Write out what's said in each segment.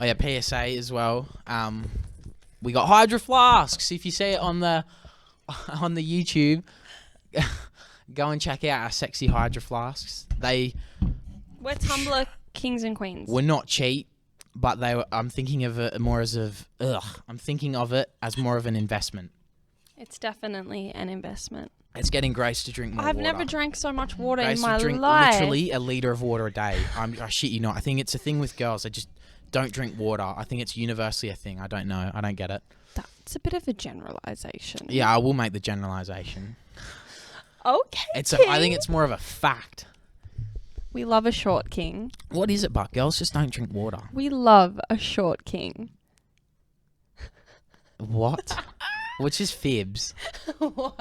Oh yeah, PSA as well. We got Hydro Flasks. If you see it on the YouTube, go and check out our sexy Hydro Flasks. We're Tumblr kings and queens. Were not cheap, but I'm thinking of it more as I'm thinking of it as more of an investment. It's definitely an investment. It's getting Grace to drink more I've water. never drank so much water Grace in my drink life. literally a litre of water a day. I shit you not. I think it's a thing with girls. They just don't drink water. I think it's universally a thing. I don't know. I don't get it. That's a bit of a generalization. Yeah, I will make the generalization. Okay. I think it's more of a fact. We love a short king. What is it, but girls just don't drink water? We love a short king. What? Which is fibs? What's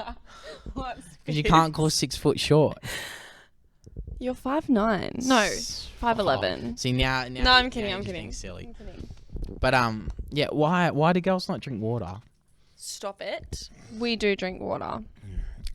Because you can't call 6 foot short. You're 5'9". No, 5'11". See now. No, I'm kidding. you're I'm just kidding. being silly. I'm kidding. But yeah. Why do girls not drink water? Stop it. We do drink water.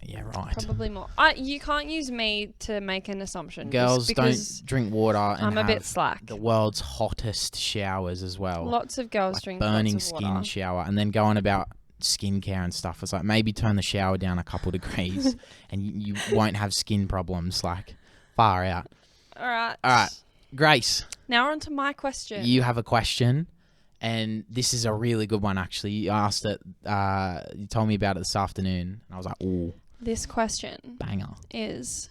Yeah, right. Probably more. You can't use me to make an assumption. Girls just because don't drink water and I'm a have bit slack. the world's hottest showers as well. Lots of girls like drink burning lots of skin water. shower, and then go on about skincare and stuff. It's like maybe turn the shower down a couple degrees, and you won't have skin problems. Like far out. All right. Grace. Now we're on to my question. You have a question, and this is a really good one. Actually, you asked it. You told me about it this afternoon, and I was like, "Ooh, This question banger!" is: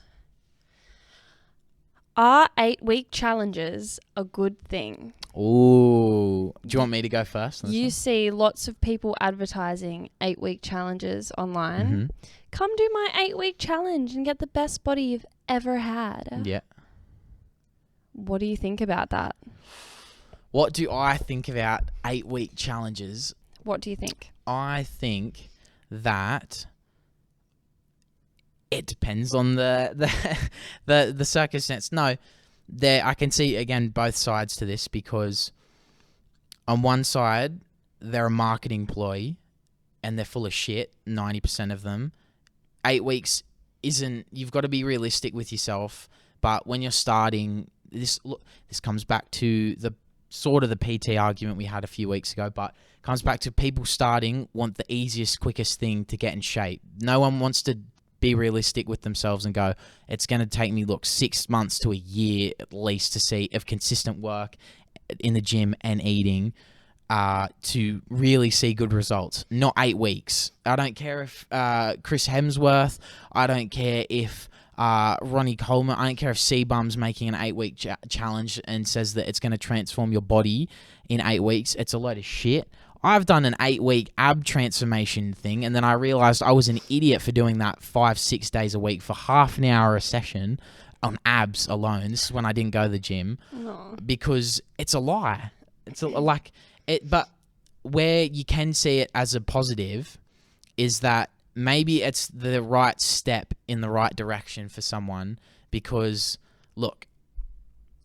are 8-week challenges a good thing? Ooh, do you want me to go first? on this You one? see lots of people advertising 8-week challenges online. Mhm. Come do my 8-week challenge and get the best body you've ever had. Yeah. What do you think about that? What do I think about 8-week challenges? What do you think? I think that it depends on the circumstance. No, I can see again both sides to this, because on one side they're a marketing ploy and they're full of shit. 90% of them. 8 weeks isn't. You've got to be realistic with yourself. But when you're starting, this comes back to the sort of the PT argument we had a few weeks ago, but comes back to people starting want the easiest, quickest thing to get in shape. No one wants to be realistic with themselves and go, it's going to take me 6 months to a year at least to see of consistent work in the gym and eating to really see good results. Not 8 weeks. I don't care if Chris Hemsworth, I don't care if Ronnie Coleman, I don't care if C-Bum's making an 8-week challenge and says that it's going to transform your body in 8 weeks. It's a load of shit. I've done an 8-week ab transformation thing, and then I realized I was an idiot for doing that 5-6 days a week for half an hour a session on abs alone. This is when I didn't go to the gym. No. Because it's a lie. It's but where you can see it as a positive is that maybe it's the right step in the right direction for someone, because look,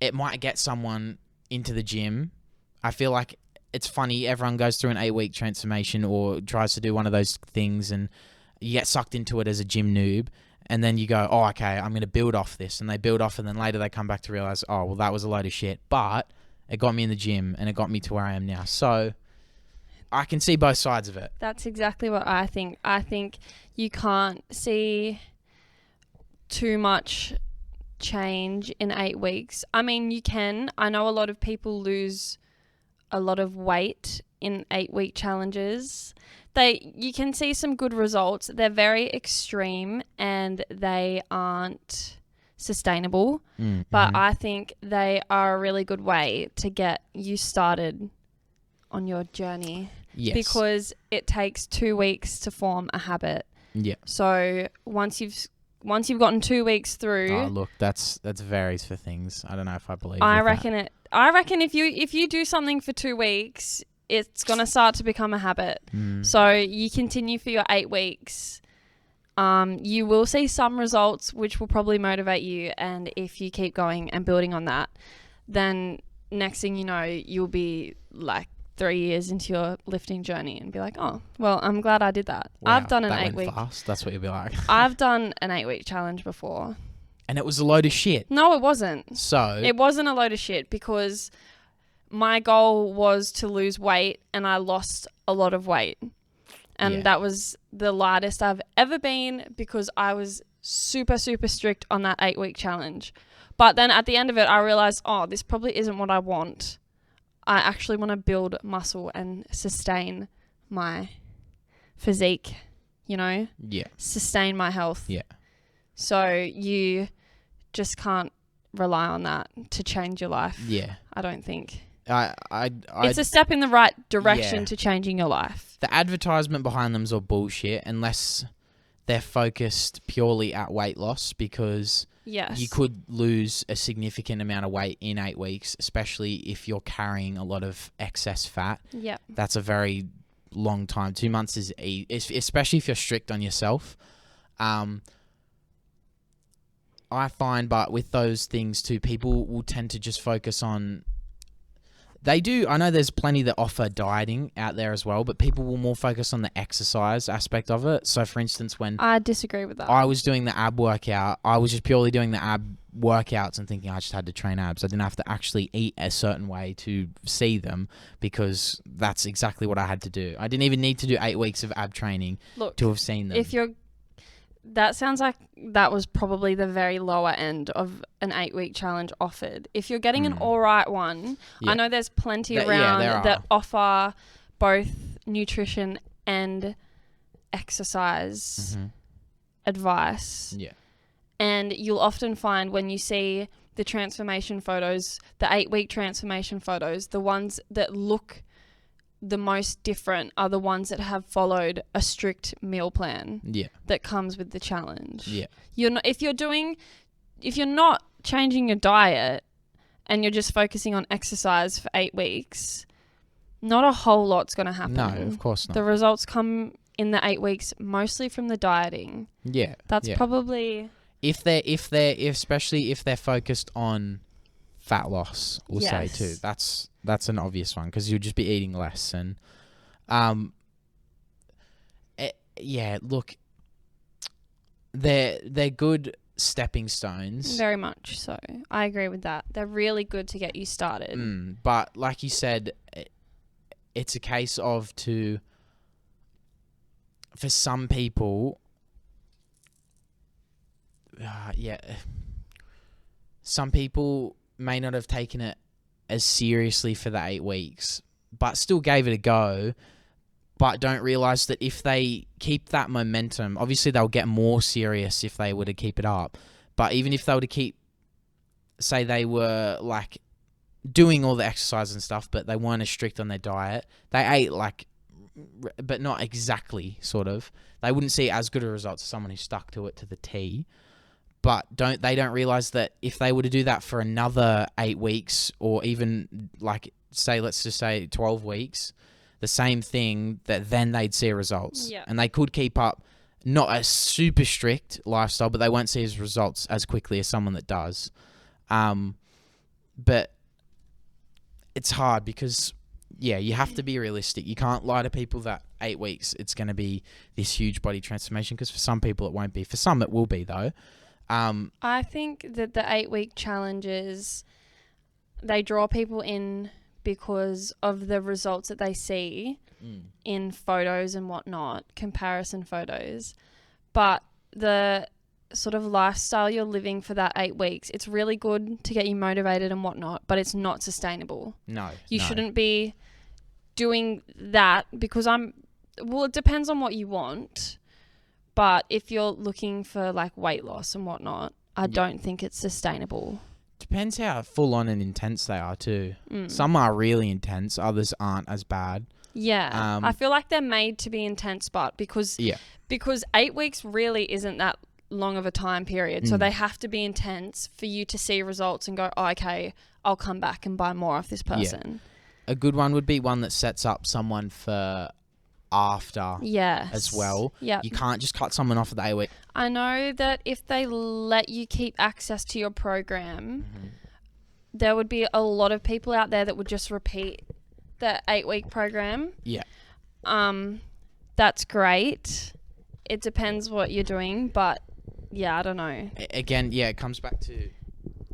it might get someone into the gym. I feel like it's funny. Everyone goes through an 8-week transformation or tries to do one of those things, and you get sucked into it as a gym noob. And then you go, oh, okay, I'm going to build off this. And they build off, and then later they come back to realize, oh, well, that was a load of shit. But it got me in the gym, and it got me to where I am now. So I can see both sides of it. That's exactly what I think. I think you can't see too much change in 8 weeks. I mean, you can. I know a lot of people lose a lot of weight in 8-week challenges. You can see some good results. They're very extreme and they aren't sustainable. Mm-hmm. But I think they are a really good way to get you started on your journey. Yes. Because it takes 2 weeks to form a habit. Yeah. So once you've gotten 2 weeks through, Oh, look, that's varies for things. I don't know if I believe. I reckon if you do something for 2 weeks, it's gonna start to become a habit. So you continue for your 8 weeks. You will see some results which will probably motivate you, and if you keep going and building on that, then next thing you know, you'll be 3 years into your lifting journey and be like, oh, well, I'm glad I did that. Wow, I've done an that 8 week. Fast. That's what you'll be like. I've done an 8-week challenge before. And it was a load of shit. No, it wasn't. So It wasn't a load of shit, because my goal was to lose weight, and I lost a lot of weight. And that was the lightest I've ever been because I was super, super strict on that 8-week challenge. But then at the end of it, I realized, this probably isn't what I want. I actually want to build muscle and sustain my physique, Yeah. sustain my health. Yeah. So you just can't rely on that to change your life. Yeah. I don't think. It's a step in the right direction to changing your life. The advertisement behind them's all bullshit unless they're focused purely at weight loss, because you could lose a significant amount of weight in 8 weeks, especially if you're carrying a lot of excess fat. Yeah. That's a very long time. 2 months is especially if you're strict on yourself. I find, but with those things too, people will tend to just focus on. They do. I know there's plenty that offer dieting out there as well, but people will more focus on the exercise aspect of it. So, for instance, when I disagree with that. I was doing the ab workout, I was just purely doing the ab workouts and thinking I just had to train abs. I didn't have to actually eat a certain way to see them, because that's exactly what I had to do. I didn't even need to do 8 weeks of ab training to have seen them. That sounds like that was probably the very lower end of an 8-week challenge offered. If you're getting an all right one, I know there's plenty around that offer both nutrition and exercise advice. Yeah. And you'll often find when you see the transformation photos, the 8-week transformation photos, the ones that look the most different are the ones that have followed a strict meal plan that comes with the challenge. Yeah. If you're not changing your diet and you're just focusing on exercise for 8 weeks, not a whole lot's going to happen. No, of course not. The results come in the 8 weeks mostly from the dieting. Yeah. That's probably especially if they're focused on fat loss, we'll say too. That's an obvious one, because you'll just be eating less. And look, they're good stepping stones. Very much so. I agree with that. They're really good to get you started. But like you said, it's a case of for some people, some people may not have taken it as seriously for the 8 weeks, but still gave it a go, but don't realize that if they keep that momentum, obviously they'll get more serious if they were to keep it up. But even if they were to say they were like doing all the exercise and stuff, but they weren't as strict on their diet, they ate but not exactly, sort of, they wouldn't see as good a result as someone who stuck to it to the T. But they don't realize that if they were to do that for another 8 weeks, or even let's just say 12 weeks, the same thing, that then they'd see results. Yeah. And they could keep up not a super strict lifestyle, but they won't see his results as quickly as someone that does. But it's hard because, you have to be realistic. You can't lie to people that 8 weeks it's going to be this huge body transformation, because for some people it won't be. For some it will be, though. I think that the 8-week challenges, they draw people in because of the results that they see in photos and whatnot, comparison photos. But the sort of lifestyle you're living for that 8 weeks, it's really good to get you motivated and whatnot, but it's not sustainable. You shouldn't be doing that, because it depends on what you want. But if you're looking for weight loss and whatnot, I don't think it's sustainable. Depends how full on and intense they are too. Some are really intense, others aren't as bad. Yeah. I feel like they're made to be intense, but because 8 weeks really isn't that long of a time period. So they have to be intense for you to see results and go, okay, I'll come back and buy more of this person. A good one would be one that sets up someone for after as well. You can't just cut someone off at the 8 week. I know that if they let you keep access to your program, there would be a lot of people out there that would just repeat the 8-week program. That's great. It depends what you're doing, but I don't know. Again, it comes back to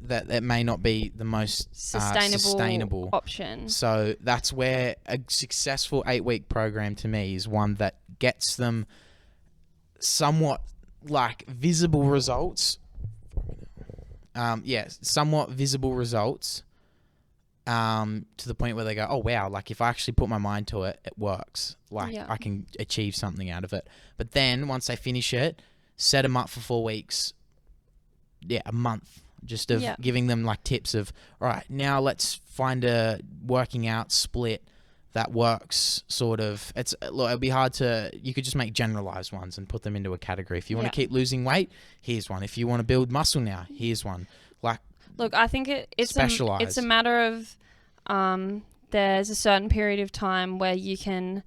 that it may not be the most sustainable option. So that's where a successful 8-week program to me is one that gets them somewhat like visible results. Somewhat visible results. To the point where they go, oh wow, like if I actually put my mind to it, it works. Like I can achieve something out of it. But then once they finish it, set them up for 4 weeks. A month. Just of giving them like tips of, all right, now let's find a working out split that works sort of. It'll be hard to, you could just make generalized ones and put them into a category. If you want to keep losing weight, here's one. If you want to build muscle now, here's one. Like, look, I think it's a matter of there's a certain period of time where you can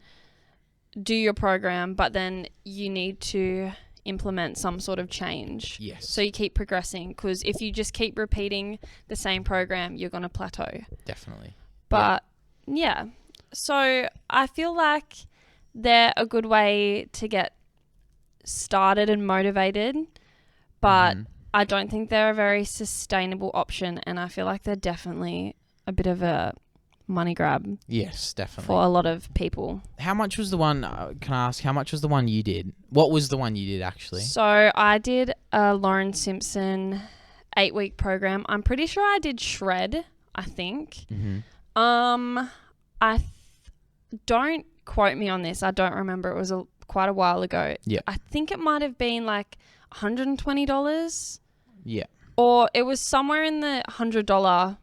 do your program, but then you need to implement some sort of change. Yes. So you keep progressing, because if you just keep repeating the same program, you're going to plateau. Definitely. But so I feel like they're a good way to get started and motivated, but I don't think they're a very sustainable option, and I feel like they're definitely a bit of a money grab. Yes, definitely. For a lot of people. How much was the one, can I ask, how much was the one you did? What was the one you did actually? So I did a Lauren Simpson 8-week program. I'm pretty sure I did Shred, I think. Don't quote me on this. I don't remember. It was quite a while ago. Yeah. I think it might have been like $120. Yeah. Or it was somewhere in the $100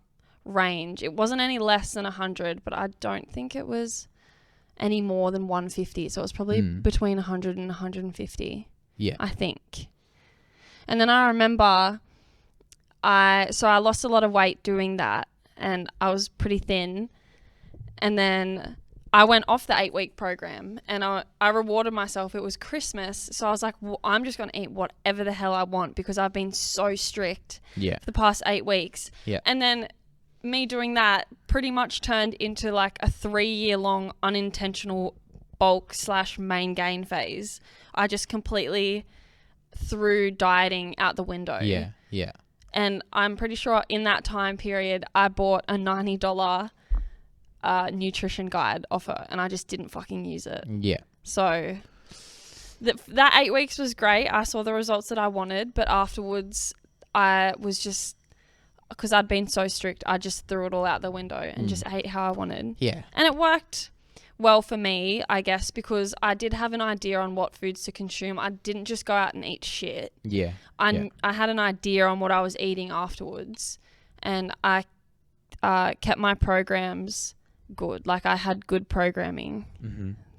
range. It wasn't any less than 100, but I don't think it was any more than 150. So it was probably between 100 and 150. Yeah. I think. And then I remember I lost a lot of weight doing that, and I was pretty thin. And then I went off the 8-week program, and I rewarded myself. It was Christmas. So I was like, well, I'm just going to eat whatever the hell I want, because I've been so strict for the past 8 weeks. Yeah. And then me doing that pretty much turned into like a 3-year-long unintentional bulk/main gain phase. I just completely threw dieting out the window. Yeah, yeah. And I'm pretty sure in that time period, I bought a $90 nutrition guide offer, and I just didn't fucking use it. Yeah. So that 8 weeks was great. I saw the results that I wanted, but afterwards I was just, because I'd been so strict, I just threw it all out the window and just ate how I wanted. Yeah. And it worked well for me, I guess, because I did have an idea on what foods to consume. I didn't just go out and eat shit. Yeah. I had an idea on what I was eating afterwards, and I kept my programs good. Like, I had good programming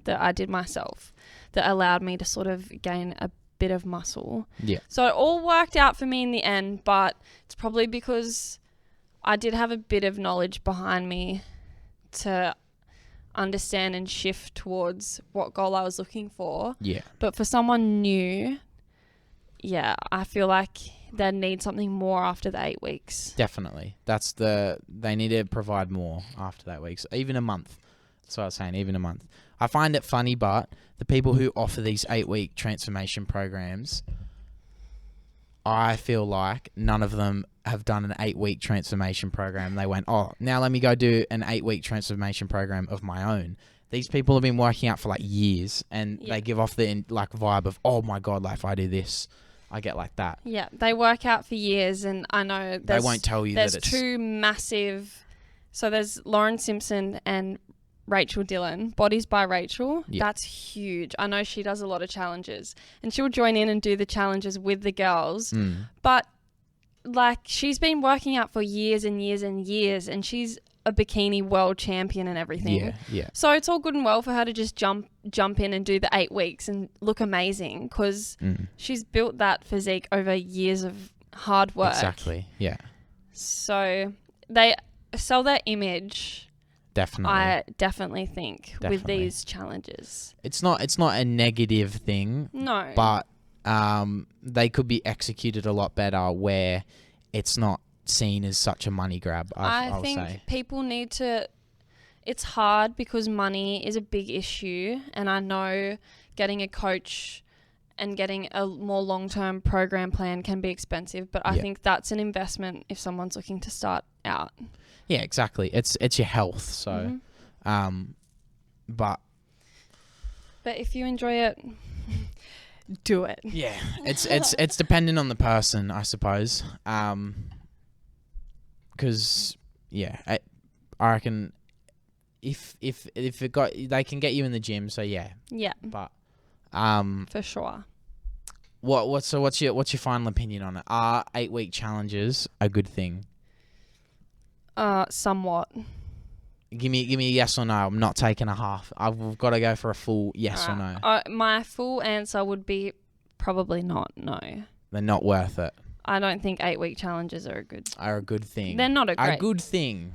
that I did myself that allowed me to sort of gain a bit of muscle. Yeah. So it all worked out for me in the end, but it's probably because I did have a bit of knowledge behind me to understand and shift towards what goal I was looking for. Yeah. But for someone new, I feel like they need something more after the 8 weeks. Definitely. They need to provide more after that week. So even a month. That's what I was saying, even a month. I find it funny, but the people who offer these 8-week transformation programs, I feel like none of them have done an 8-week transformation program. They went, oh, now let me go do an 8-week transformation program of my own. These people have been working out for like years, and they give off the like vibe of, oh my God, like if I do this, I get like that. Yeah, they work out for years, and I know they won't tell you that it's... There's two massive... So there's Lauren Simpson and Rachel Dillon, Bodies by Rachel. Yep. That's huge. I know she does a lot of challenges, and she'll join in and do the challenges with the girls. But like, she's been working out for years and years and years, and she's a bikini world champion and everything. Yeah. So it's all good and well for her to just jump in and do the 8 weeks and look amazing, because she's built that physique over years of hard work. Exactly. Yeah. So they sell their image. Definitely. I definitely think with these challenges. It's not a negative thing. No. But they could be executed a lot better where it's not seen as such a money grab, I'll think say. People need to... It's hard because money is a big issue, and I know getting a coach and getting a more long-term program plan can be expensive, but I think that's an investment if someone's looking to start out. Yeah, exactly. It's your health. So, but if you enjoy it, do it. Yeah, it's dependent on the person, I suppose. Because I reckon if it got, they can get you in the gym. So yeah. But for sure. What's your final opinion on it? Are 8-week challenges a good thing? Somewhat. Give me a yes or no. I'm not taking a half. I've got to go for a full yes or no. My full answer would be probably not. No. They're not worth it. I don't think 8-week challenges are a good thing. They're not a good thing.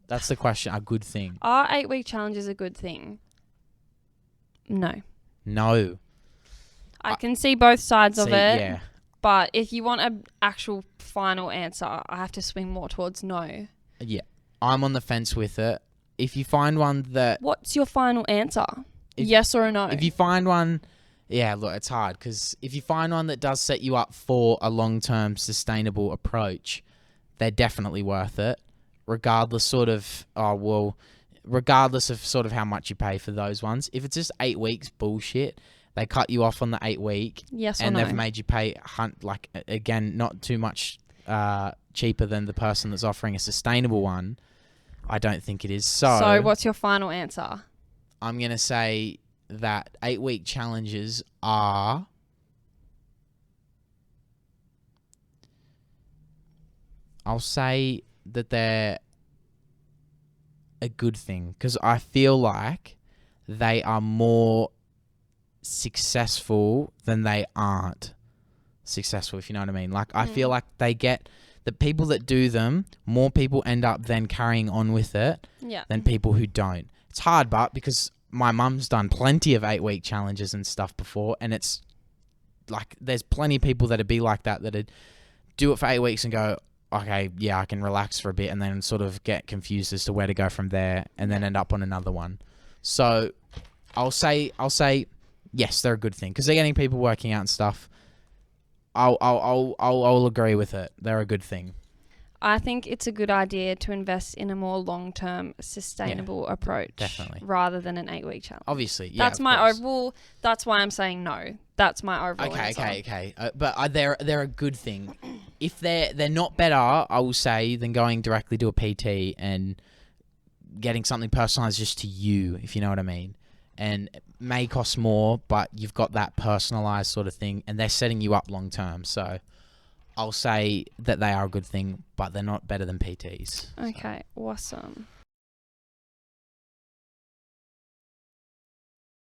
That's the question. A good thing. Are 8-week challenges a good thing? No. I can see both sides of it. Yeah. But if you want an actual final answer, I have to swing more towards no. Yeah. I'm on the fence with it. If you find one that... What's your final answer? Yes or no? If you find one... Yeah, look, it's hard because if you find one that does set you up for a long-term sustainable approach, they're definitely worth it, regardless of sort of how much you pay for those ones. If it's just 8 weeks, bullshit. They cut you off on the 8-week. Yes or and no? they've made you pay, again, not too much cheaper than the person that's offering a sustainable one. I don't think it is. So what's your final answer? I'm going to say that 8-week challenges are... I'll say that they're a good thing because I feel like they are more successful than they aren't successful, if you know what I mean. Like, I feel like they get... The people that do them, more people end up then carrying on with it than people who don't. It's hard, but because my mum's done plenty of 8-week challenges and stuff before, and it's like there's plenty of people that'd be like that'd do it for 8 weeks and go, okay, yeah, I can relax for a bit, and then sort of get confused as to where to go from there, and then end up on another one. So I'll say yes, they're a good thing because they're getting people working out and stuff. I'll agree with it. They're a good thing. I think it's a good idea to invest in a more long-term, sustainable approach, definitely, rather than an 8-week challenge. Obviously, yeah. That's my overall. That's why I'm saying no. That's my overall answer. Okay. But they're a good thing. If they're not better, I will say, than going directly to a PT and getting something personalized just to you, if you know what I mean. And it may cost more, but you've got that personalized sort of thing, and they're setting you up long term. So I'll say that they are a good thing, but they're not better than PTs. Okay, awesome.